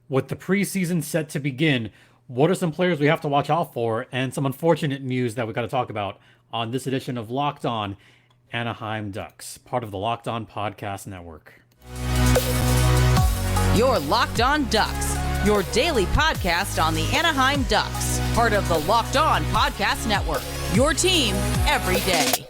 With the preseason set to begin, what are some players we have to watch out for and some unfortunate news that we got to talk about on this edition of Locked On Anaheim Ducks, part of the Locked On Podcast Network? Your Locked On Ducks, your daily podcast on the Anaheim Ducks, part of the Locked On Podcast Network, your team every day.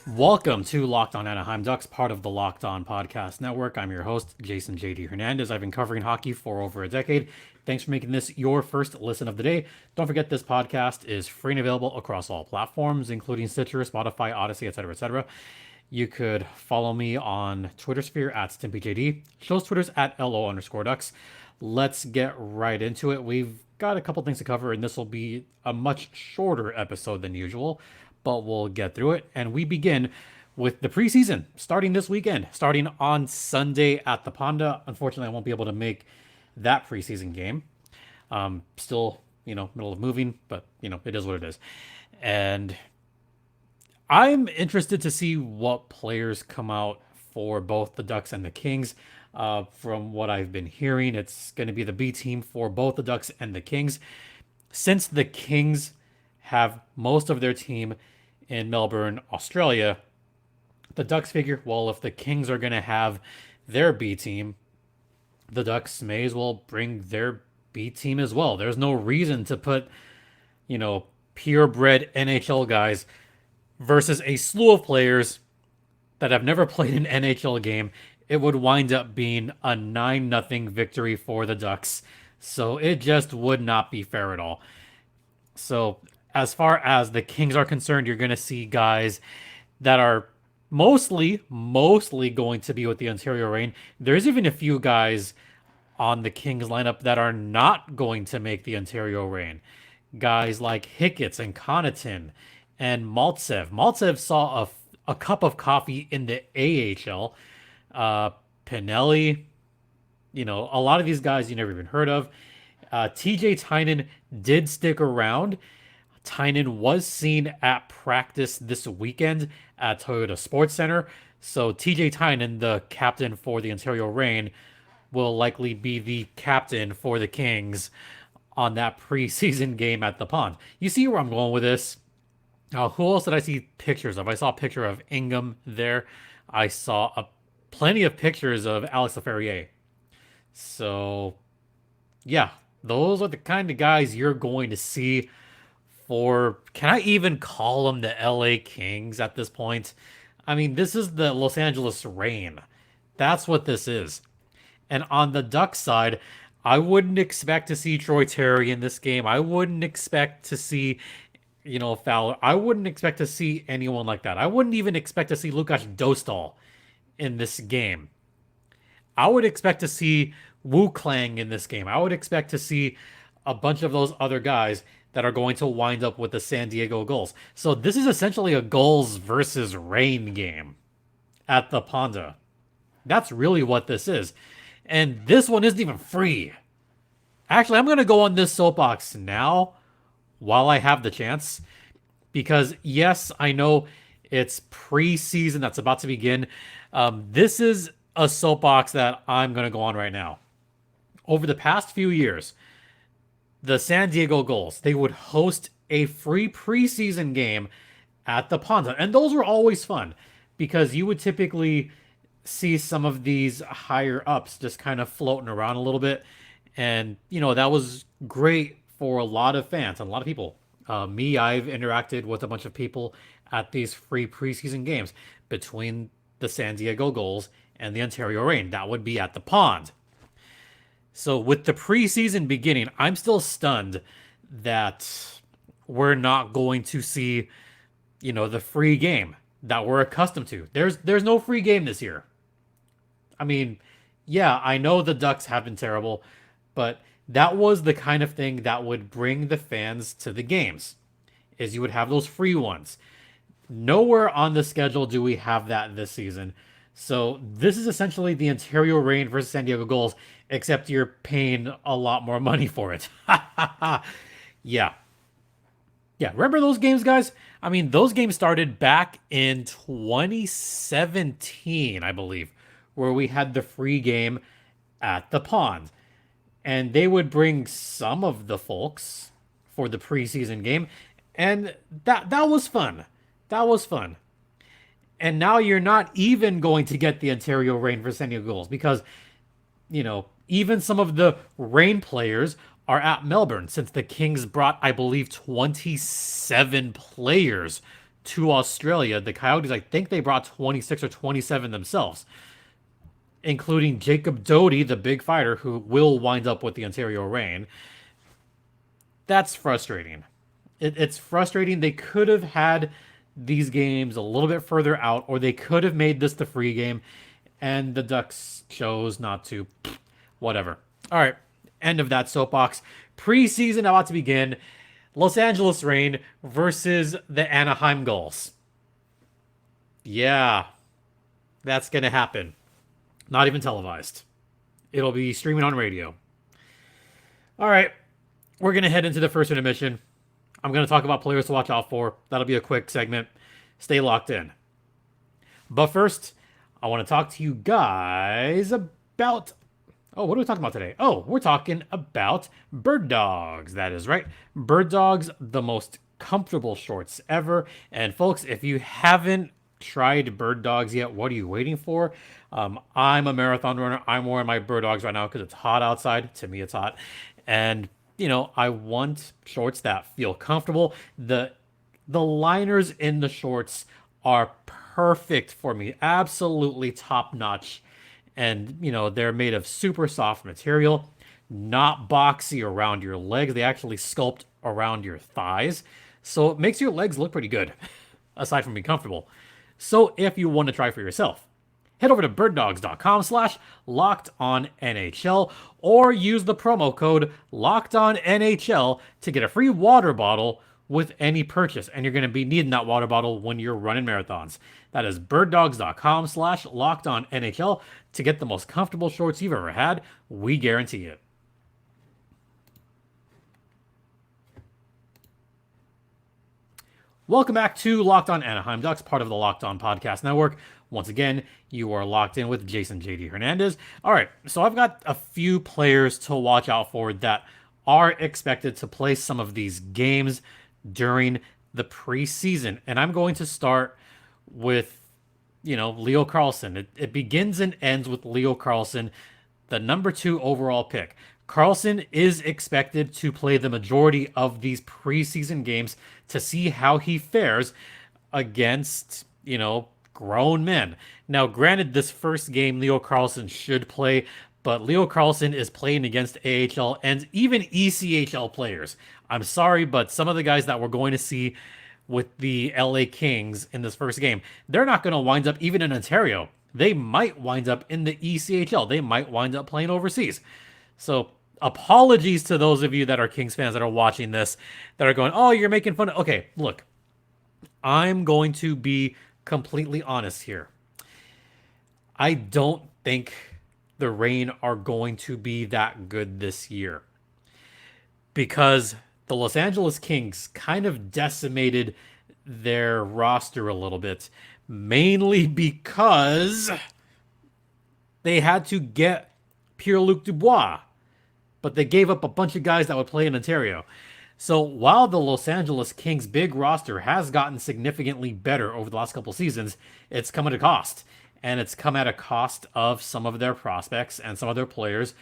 Welcome to Locked On Anaheim Ducks, part of the Locked On Podcast Network. I'm your host, Jason JD Hernandez. I've been covering hockey for over a decade. Thanks for making this your first listen of the day. Don't forget this podcast is free and available across all platforms, including Stitcher, Spotify, Odyssey, etc., etc. You could follow me on Twitter sphere at StimpyJD. Show's Twitter's at LO_Ducks. Let's get right into it. We've got a couple things to cover, and this will be a much shorter episode than usual, but we'll get through it. And we begin with the preseason starting this weekend, starting on Sunday at the Ponda. Unfortunately, I won't be able to make that preseason game. Still, middle of moving, but, it is what it is. And I'm interested to see what players come out for both the Ducks and the Kings. From what I've been hearing, it's going to be the B team for both the Ducks and the Kings. Since the Kings have most of their team in Melbourne, Australia, the Ducks figure, well, if the Kings are going to have their B team, the Ducks may as well bring their B team as well. There's no reason to put, purebred NHL guys versus a slew of players that have never played an NHL game. It would wind up being a 9-0 victory for the Ducks. So it just would not be fair at all. So as far as the Kings are concerned, you're going to see guys that are mostly going to be with the Ontario Reign. There's even a few guys on the Kings lineup that are not going to make the Ontario Reign. Guys like Hicketts and Connaughton and Maltsev. Maltsev saw a cup of coffee in the AHL. Pinelli, a lot of these guys you never even heard of. TJ Tynan did stick around. Tynan was seen at practice this weekend at Toyota Sports Center. So TJ Tynan, the captain for the Ontario Reign, will likely be the captain for the Kings on that preseason game at the Pond. You see where I'm going with this? Who else did I see pictures of? I saw a picture of Ingham there. I saw plenty of pictures of Alex Laferriere. So, yeah, those are the kind of guys you're going to see for, can I even call them the LA Kings at this point? I mean, this is the Los Angeles Reign. That's what this is. And on the Ducks side, I wouldn't expect to see Troy Terry in this game. I wouldn't expect to see, Fowler. I wouldn't expect to see anyone like that. I wouldn't even expect to see Lukas Dostal in this game. I would expect to see Wu Klang in this game. I would expect to see a bunch of those other guys that are going to wind up with the San Diego Gulls. So this is essentially a Gulls versus Reign game at the Ponda. That's really what this is. And this one isn't even free. Actually, I'm going to go on this soapbox now while I have the chance. Because, yes, I know it's preseason that's about to begin. This is a soapbox that I'm going to go on right now. Over the past few years, the San Diego Gulls, they would host a free preseason game at the Ponda. And those were always fun because you would typically see some of these higher ups just kind of floating around a little bit. And, that was great for a lot of fans and a lot of people. I've interacted with a bunch of people at these free preseason games between the San Diego Gulls and the Ontario Reign. That would be at the Pond. So with the preseason beginning, I'm still stunned that we're not going to see, the free game that we're accustomed to. There's no free game this year. I mean, yeah, I know the Ducks have been terrible, but that was the kind of thing that would bring the fans to the games, is you would have those free ones. Nowhere on the schedule do we have that this season. So this is essentially the Ontario Reign versus San Diego Gulls, except you're paying a lot more money for it. Yeah. Yeah, remember those games, guys? I mean, those games started back in 2017, I believe, where we had the free game at the pond. And they would bring some of the folks for the preseason game, and that was fun. That was fun. And now you're not even going to get the Ontario Reign for San Diego Gulls because, even some of the Reign players are at Melbourne since the Kings brought, I believe, 27 players to Australia. The Coyotes, I think they brought 26 or 27 themselves, including Jacob Doty, the big fighter, who will wind up with the Ontario Reign. That's frustrating. It's frustrating. They could have had these games a little bit further out, or they could have made this the free game, and the Ducks chose not to. Whatever. All right, end of that soapbox. Preseason about to begin. Los Angeles Reign versus the Anaheim Gulls. Yeah, that's going to happen. Not even televised. It'll be streaming on radio. All right, we're going to head into the first intermission. I'm going to talk about players to watch out for. That'll be a quick segment. Stay locked in. But first, I want to talk to you guys about... Oh, what are we talking about today? Oh, we're talking about Birddogs. That is right. Birddogs, the most comfortable shorts ever. And folks, if you haven't tried Birddogs yet, what are you waiting for? I'm a marathon runner. I'm wearing my Birddogs right now because it's hot outside. To me, it's hot. And, I want shorts that feel comfortable. The liners in the shorts are perfect for me. Absolutely top notch. And, they're made of super soft material, not boxy around your legs. They actually sculpt around your thighs. So it makes your legs look pretty good, aside from being comfortable. So if you want to try for yourself, head over to birddogs.com/LockedOnNHL or use the promo code LockedOnNHL to get a free water bottle with any purchase. And you're going to be needing that water bottle when you're running marathons. That is birddogs.com/LockedOnNHL to get the most comfortable shorts you've ever had. We guarantee it. Welcome back to Locked On Anaheim Ducks, part of the Locked On Podcast Network. Once again, you are locked in with Jason JD Hernandez. All right, so I've got a few players to watch out for that are expected to play some of these games during the preseason. And I'm going to start with, Leo Carlsson. It begins and ends with Leo Carlsson, the number 2 overall pick. Carlsson is expected to play the majority of these preseason games to see how he fares against, grown men. Now, granted, this first game Leo Carlsson should play, but Leo Carlsson is playing against AHL and even ECHL players. I'm sorry, but some of the guys that we're going to see with the LA Kings in this first game, they're not going to wind up even in Ontario. They might wind up in the ECHL. They might wind up playing overseas. So apologies to those of you that are Kings fans that are watching this, that are going, oh, you're making fun of... Okay, look, I'm going to be completely honest here. I don't think the Reign are going to be that good this year because the Los Angeles Kings kind of decimated their roster a little bit, mainly because they had to get Pierre-Luc Dubois, but they gave up a bunch of guys that would play in Ontario. So while the Los Angeles Kings' big roster has gotten significantly better over the last couple seasons, it's come at a cost. And it's come at a cost of some of their prospects and some of their players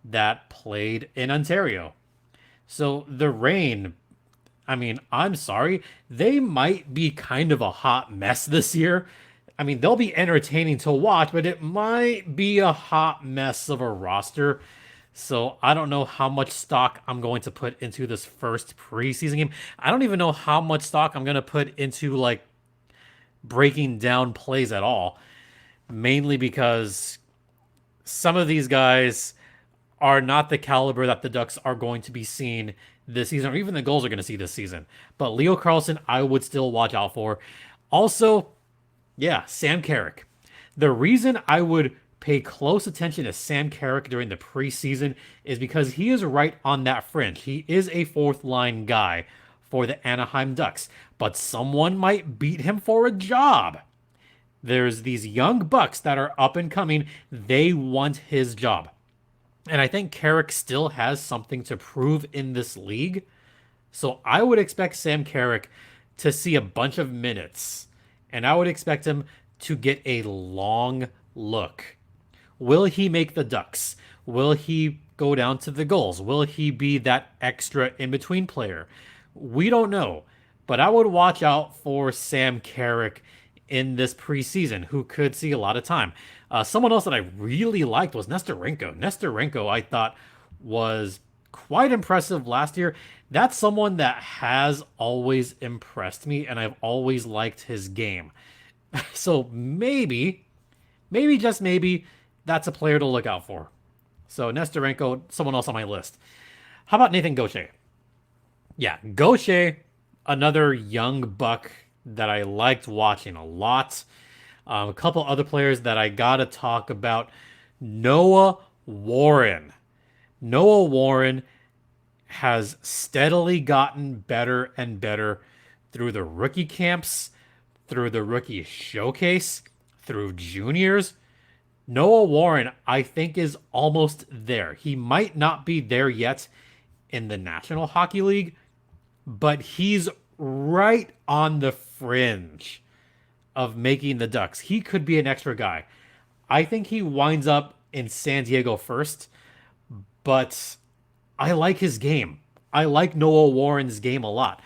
that played in Ontario. So the Reign, I mean, I'm sorry, they might be kind of a hot mess this year. I mean, they'll be entertaining to watch, but it might be a hot mess of a roster. So I don't know how much stock I'm going to put into this first preseason game. I don't even know how much stock I'm going to put into breaking down plays at all. Mainly because some of these guys are not the caliber that the Ducks are going to be seeing this season, or even the Gulls are going to see this season. But Leo Carlsson, I would still watch out for. Also, Sam Carrick. The reason I would pay close attention to Sam Carrick during the preseason is because he is right on that fringe. He is a fourth line guy for the Anaheim Ducks, but someone might beat him for a job. There's these young Bucks that are up and coming. They want his job. And I think Carrick still has something to prove in this league. So I would expect Sam Carrick to see a bunch of minutes. And I would expect him to get a long look. Will he make the Ducks? Will he go down to the goals? Will he be that extra in-between player? We don't know. But I would watch out for Sam Carrick in this preseason, who could see a lot of time. Someone else that I really liked was Nestorenko. Nestorenko, I thought, was quite impressive last year. That's someone that has always impressed me, and I've always liked his game. So maybe, just maybe, that's a player to look out for. So Nestorenko, someone else on my list. How about Nathan Gaucher? Yeah, Gaucher, another young Buck that I liked watching a lot. A couple other players that I gotta talk about. Noah Warren. Noah Warren has steadily gotten better and better through the rookie camps, through the rookie showcase, through juniors. Noah Warren, I think, is almost there. He might not be there yet in the National Hockey League, but he's right on the fringe of making the Ducks. He could be an extra guy. I think he winds up in San Diego first, but I like his game. I like Noah Warren's game a lot,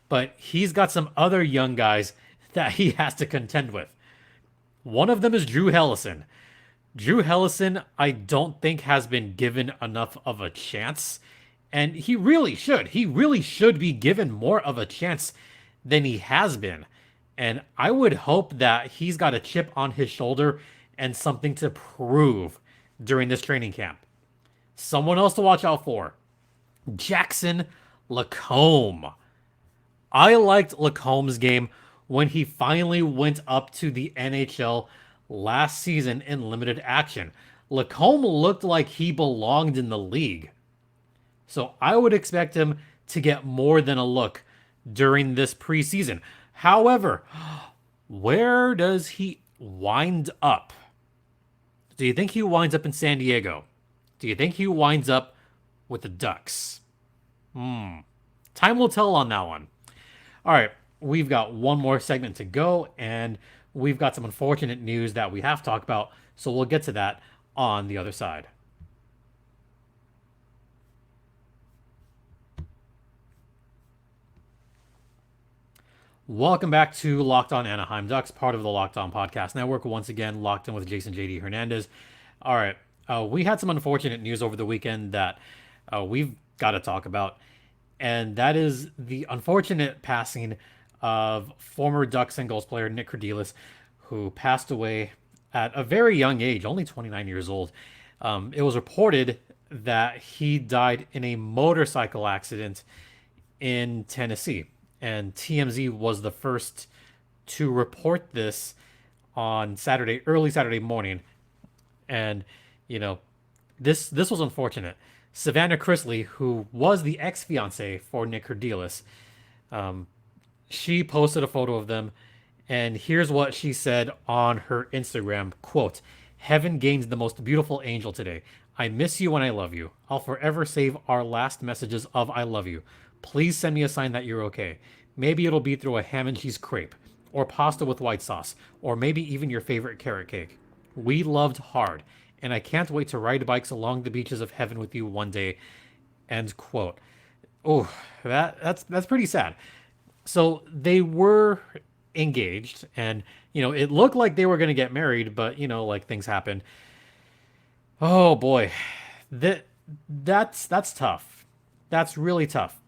but he's got some other young guys that he has to contend with. One of them is Drew Helleson. Drew Helleson, I don't think has been given enough of a chance, and he really should. He really should be given more of a chance than he has been. And I would hope that he's got a chip on his shoulder and something to prove during this training camp. Someone else to watch out for. Jackson Lacombe. I liked Lacombe's game when he finally went up to the NHL last season in limited action. Lacombe looked like he belonged in the league. So I would expect him to get more than a look during this preseason. However, where does he wind up? Do you think he winds up in San Diego? Do you think he winds up with the Ducks? Time will tell on that one. All right, we've got one more segment to go, and we've got some unfortunate news that we have to talk about, so we'll get to that on the other side. Welcome back to Locked On Anaheim Ducks, part of the Locked On Podcast Network. Once again, locked in with Jason JD Hernandez. All right, we had some unfortunate news over the weekend that we've got to talk about, and that is the unfortunate passing of former Ducks and Gulls player Nic Kerdiles, who passed away at a very young age, only 29 years old. It was reported that he died in a motorcycle accident in Tennessee. And TMZ was the first to report this on Saturday, early Saturday morning. And, you know, this was unfortunate. Savannah Chrisley, who was the ex-fiancée for Nic Kerdiles, she posted a photo of them. And here's what she said on her Instagram, quote, "Heaven gains the most beautiful angel today. I miss you and I love you. I'll forever save our last messages of I love you. Please send me a sign that you're okay. Maybe it'll be through a ham and cheese crepe, or pasta with white sauce, or maybe even your favorite carrot cake. We loved hard, and I can't wait to ride bikes along the beaches of heaven with you one day." End quote. Oh, that's pretty sad. So they were engaged, and it looked like they were going to get married, but like things happen. Oh boy, that's tough. That's really tough.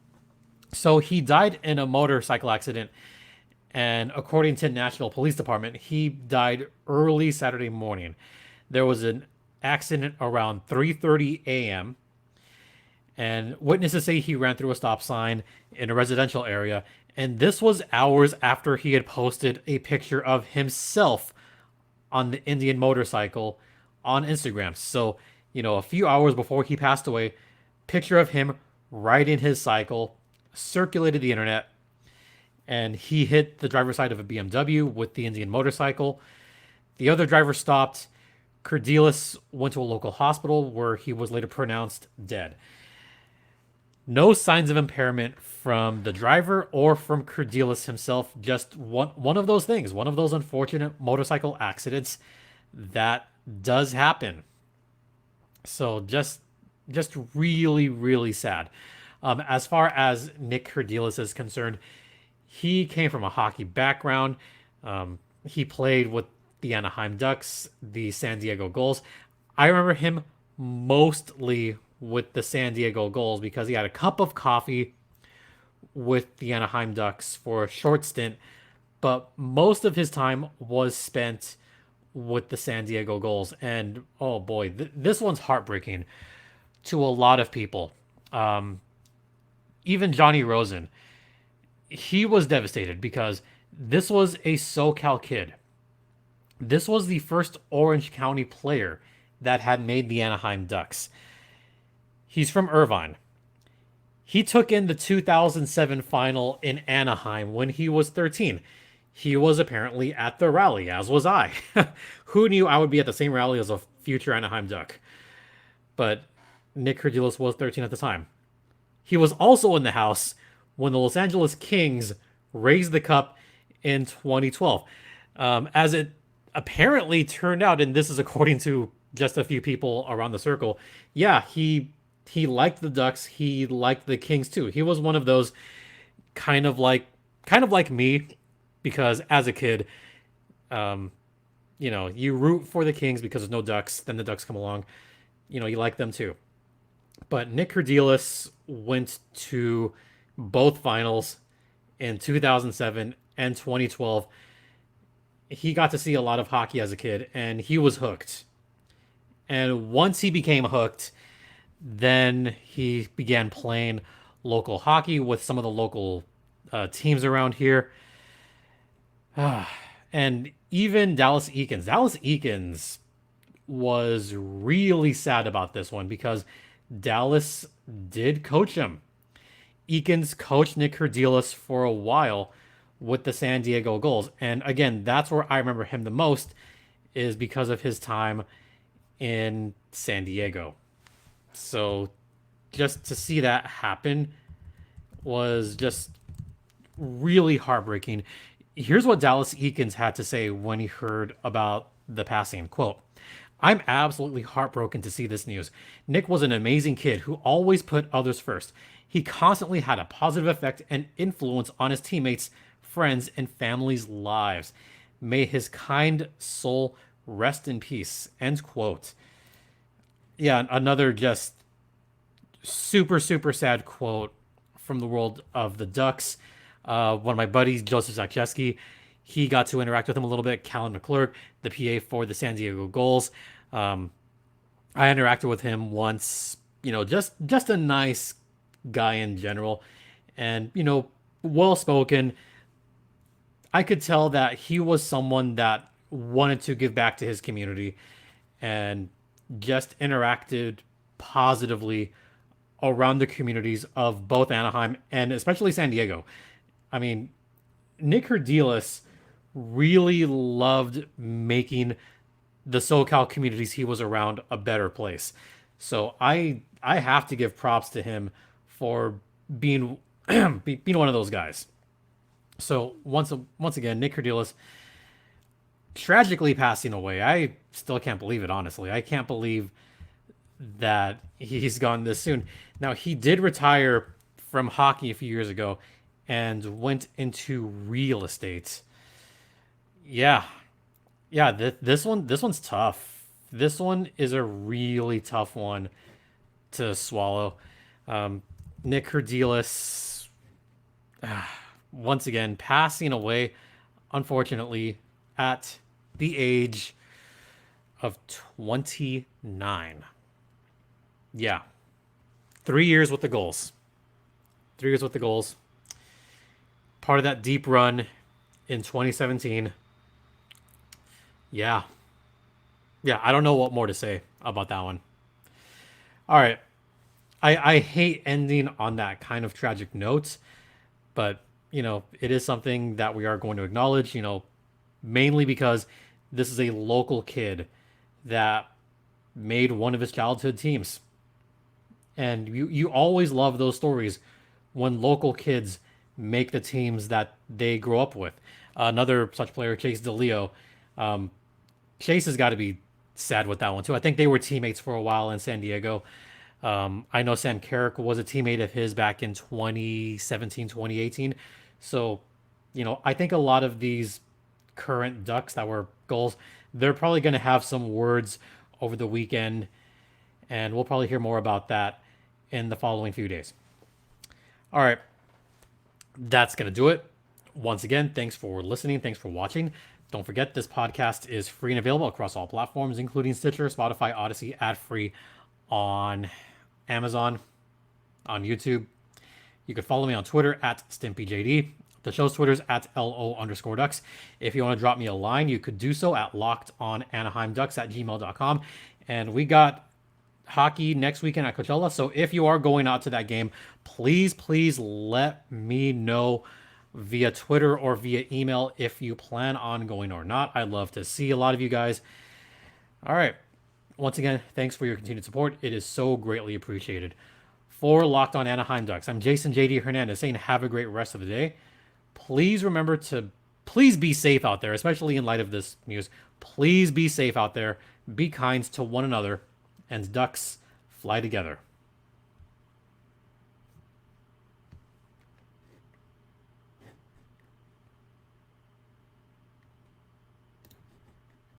So he died in a motorcycle accident, and according to Nashville Police Department, he died early Saturday morning. There was an accident around 3:30 a.m., and witnesses say he ran through a stop sign in a residential area, and this was hours after he had posted a picture of himself on the Indian motorcycle on Instagram. So, a few hours before he passed away, picture of him riding his cycle, circulated the internet, and he hit the driver's side of a BMW with the Indian motorcycle. The other driver stopped. Kerdiles went to a local hospital where he was later pronounced dead. No signs of impairment from the driver or from Kerdiles himself. Just one of those things, one of those unfortunate motorcycle accidents that does happen. So just really, really sad. As far as Nic Kerdiles is concerned, he came from a hockey background. He played with the Anaheim Ducks, the San Diego Gulls. I remember him mostly with the San Diego Gulls because he had a cup of coffee with the Anaheim Ducks for a short stint, but most of his time was spent with the San Diego Gulls. And oh boy, this one's heartbreaking to a lot of people. Even Johnny Rosen, he was devastated because this was a SoCal kid. This was the first Orange County player that had made the Anaheim Ducks. He's from Irvine. He took in the 2007 final in Anaheim when he was 13. He was apparently at the rally, as was I. Who knew I would be at the same rally as a future Anaheim Duck? But Nic Kerdiles was 13 at the time. He was also in the house when the Los Angeles Kings raised the cup in 2012. As it apparently turned out, and this is according to just a few people around the circle, yeah, he liked the Ducks. He liked the Kings too. He was one of those kind of like me, because as a kid, you root for the Kings because there's no Ducks. Then the Ducks come along, you like them too. But Nic Kerdiles went to both finals in 2007 and 2012. He got to see a lot of hockey as a kid, and he was hooked. And once he became hooked, then he began playing local hockey with some of the local teams around here. And even Dallas Eakins. Dallas Eakins was really sad about this one because Dallas did coach him. Eakins coached Nic Kerdiles for a while with the San Diego Gulls. And again, that's where I remember him the most, is because of his time in San Diego. So just to see that happen was just really heartbreaking. Here's what Dallas Eakins had to say when he heard about the passing. Quote, "I'm absolutely heartbroken to see this news. Nic was an amazing kid who always put others first. He constantly had a positive effect and influence on his teammates, friends, and family's lives. May his kind soul rest in peace." End quote. Yeah, another just super, super sad quote from the world of the Ducks. One of my buddies, Joseph Zakcheski, he got to interact with him a little bit. Callan McClurg, the PA for the San Diego Gulls. I interacted with him once, just a nice guy in general, and, well-spoken. I could tell that he was someone that wanted to give back to his community and just interacted positively around the communities of both Anaheim and especially San Diego. I mean, Nic Kerdiles really loved making the SoCal communities he was around a better place. So I have to give props to him for being being one of those guys. So once again, Nic Kerdiles tragically passing away. I still can't believe it, honestly. I can't believe that he's gone this soon. Now, he did retire from hockey a few years ago and went into real estate. Yeah. This one's tough. This one is a really tough one to swallow. Nic Kerdiles, once again, passing away, unfortunately, at the age of 29. Yeah. 3 years with the Gulls. 3 years with the Gulls. Part of that deep run in 2017. Yeah, I don't know what more to say about that one. All right. I hate ending on that kind of tragic note, but it is something that we are going to acknowledge. Mainly because this is a local kid that made one of his childhood teams, and you always love those stories when local kids make the teams that they grow up with. Another such player, Chase DeLeo. Um, Chase has got to be sad with that one too. I think they were teammates for a while in San Diego. I know Sam Carrick was a teammate of his back in 2017, 2018. So, I think a lot of these current Ducks that were goals, they're probably going to have some words over the weekend, and we'll probably hear more about that in the following few days. All right, that's going to do it. Once again, thanks for listening. Thanks for watching. Don't forget, this podcast is free and available across all platforms, including Stitcher, Spotify, Odyssey, ad-free on Amazon, on YouTube. You can follow me on Twitter at StimpyJD. The show's Twitter's at LO_Ducks. If you want to drop me a line, you could do so at lockedonanaheimducks@gmail.com. And we got hockey next weekend at Coachella. So if you are going out to that game, please let me know via Twitter or via email if you plan on going or not. I'd love to see a lot of you guys. All right. Once again, thanks for your continued support. It is so greatly appreciated. For Locked On Anaheim Ducks, I'm Jason JD Hernandez saying have a great rest of the day. Please remember to be safe out there, especially in light of this news. Please be safe out there. Be kind to one another. And Ducks, fly together.